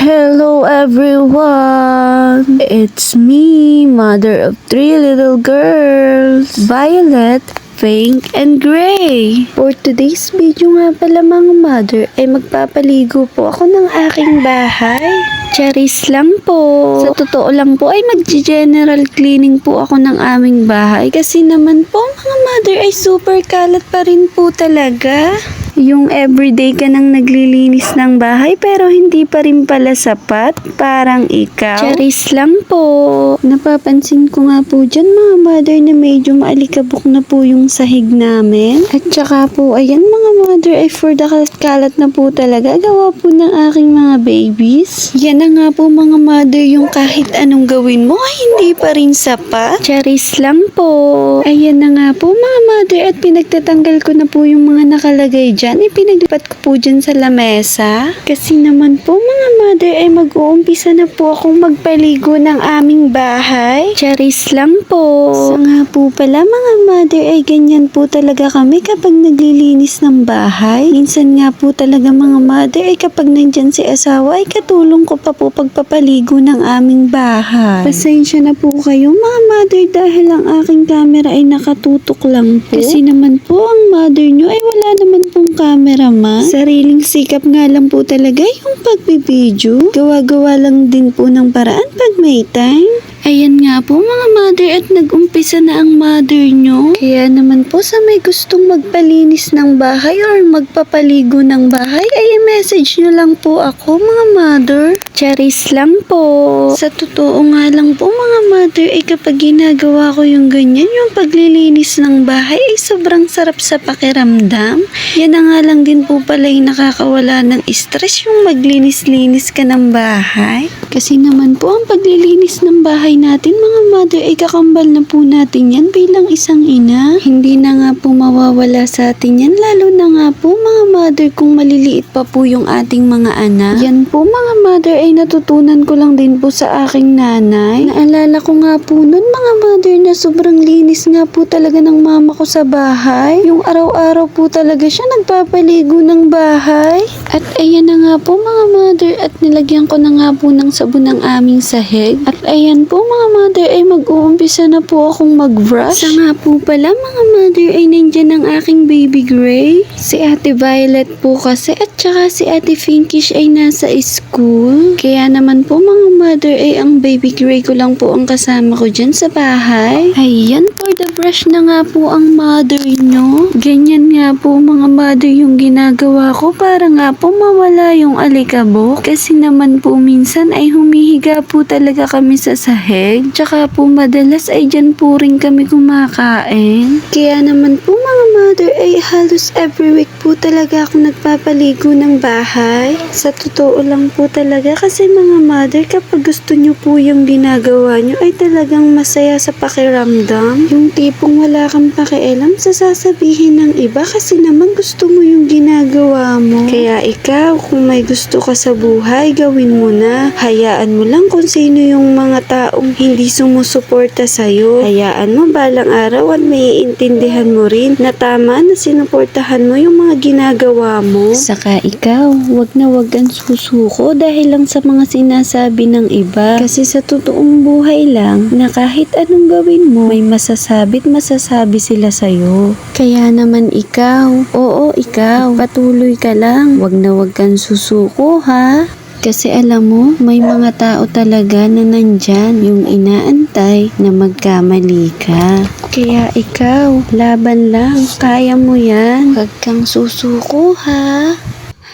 Hello everyone! It's me, mother of 3 little girls, Violet, Pink, and Gray. For today's video nga pala mga mother ay magpapaligo po ako ng aking bahay. Charis lang po. Sa totoo lang po ay mag-general cleaning po ako ng aming bahay kasi naman po mga mother ay super kalat pa rin po talaga. Yung everyday ka nang naglilinis ng bahay pero hindi pa rin pala sapat, parang ikaw. Charis lang po. Napapansin ko nga po dyan mga mother na medyo maalikabok na po yung sahig namin. At saka po ayan mga mother ay for the kalat na po talaga gawa po ng aking mga babies. Yan na nga po mga mother yung kahit anong gawin mo ay hindi pa rin sapat. Charis lang po. Ayan na nga po mga mother at pinagtatanggal ko na po yung mga nakalagay dyan. Ipinaglipat ko po dyan sa lamesa. Kasi naman po mga mother ay mag-uumpisa na po akong magpaligo ng aming bahay. Charis lang po. So nga po pala mga mother ay ganyan po talaga kami kapag naglilinis ng bahay. Minsan nga po talaga mga mother ay kapag nandyan si asawa ay katulong ko pa po pagpapaligo ng aming bahay. Pasensya na po kayo mga mother dahil ang aking camera ay nakatutok lang po. Kasi naman po ang mother nyo ay wala naman pong cameraman. Sariling sikap nga lang po talaga yung pagbibideo. Gawa-gawa lang din po ng paraan pag may time. Ayan nga po mga mother at nag-umpisa na ang mother nyo. Kaya naman po sa may gustong magpalinis ng bahay or magpapaligo ng bahay ay message nyo lang po ako mga mother. Charis lang po. Sa totoo nga lang po mga mother ay kapag ginagawa ko yung ganyan, yung paglilinis ng bahay ay sobrang sarap sa pakiramdam. Yan na nga lang din po pala yung nakakawala ng stress yung maglinis-linis ka ng bahay. Kasi naman po ang paglilinis ng bahay natin mga mother ay kakambal na po natin yan bilang isang ina. Hindi na nga po mawawala sa atin yan lalo na nga po mga mother kung maliliit pa po yung ating mga anak. Yan po mga mother ay natutunan ko lang din po sa aking nanay. Naalala ko nga po nun mga mother na sobrang linis nga po talaga ng mama ko sa bahay. Yung araw-araw po talaga siya nagpapaligo ng bahay. At ayan na nga po mga mother at nilagyan ko na nga po ng sabon ng aming sahig. At ayan po mga mother ay mag-uumpisa na po akong mag-brush. Sa nga po pala mga mother ay nandyan ang aking baby Gray. Si Ate Violet po kasi at saka si Ate Pinkish ay nasa school. Kaya naman po mga mother ay ang baby Gray ko lang po ang kasama ko dyan sa bahay. Ayan for the brush na nga po ang mother nyo. Ganyan nga po mga mother yung ginagawa ko para nga po mawala yung alikabok. Kasi naman po minsan ay humihiga po talaga kami sa sahig. Tsaka po madalas ay dyan po rin kami kumakain. Kaya naman po mga mother ay halos every week po talaga ako nagpapaligo ng bahay. Sa totoo lang po talaga kasi mga mother kapag gusto nyo po yung ginagawa nyo ay talagang masaya sa pakiramdam. Yung tipong wala kang pakialam sa sasabihin ng iba kasi naman gusto mo yung ginagawa mo. Kaya ikaw kung may gusto ka sa buhay gawin mo na. Hayaan mo lang kung sino yung mga taong hindi sumusuporta sa'yo. Hayaan mo balang araw at may iintindihan mo rin na tama na sinuportahan mo yung mga ginagawa mo. Saka ikaw, wag na wag kang susuko dahil lang sa mga sinasabi ng iba. Kasi sa totoong buhay lang na kahit anong gawin mo, may masasabi't masasabi sila sa'yo. Kaya naman ikaw, oo ikaw, patuloy ka lang. Wag na wag kang susuko ha. Kasi alam mo, may mga tao talaga na nandyan yung inaantay na magkamali ka. Kaya ikaw, laban lang. Kaya mo yan. Huwag kang susuko ha.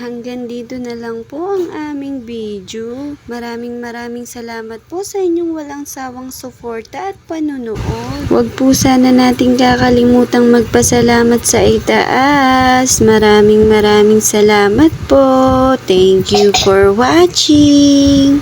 Hanggang dito na lang po ang aming video. Maraming salamat po sa inyong walang sawang suporta at panunood. Huwag po sana nating kakalimutang magpasalamat sa itaas. Maraming salamat po. Thank you for watching.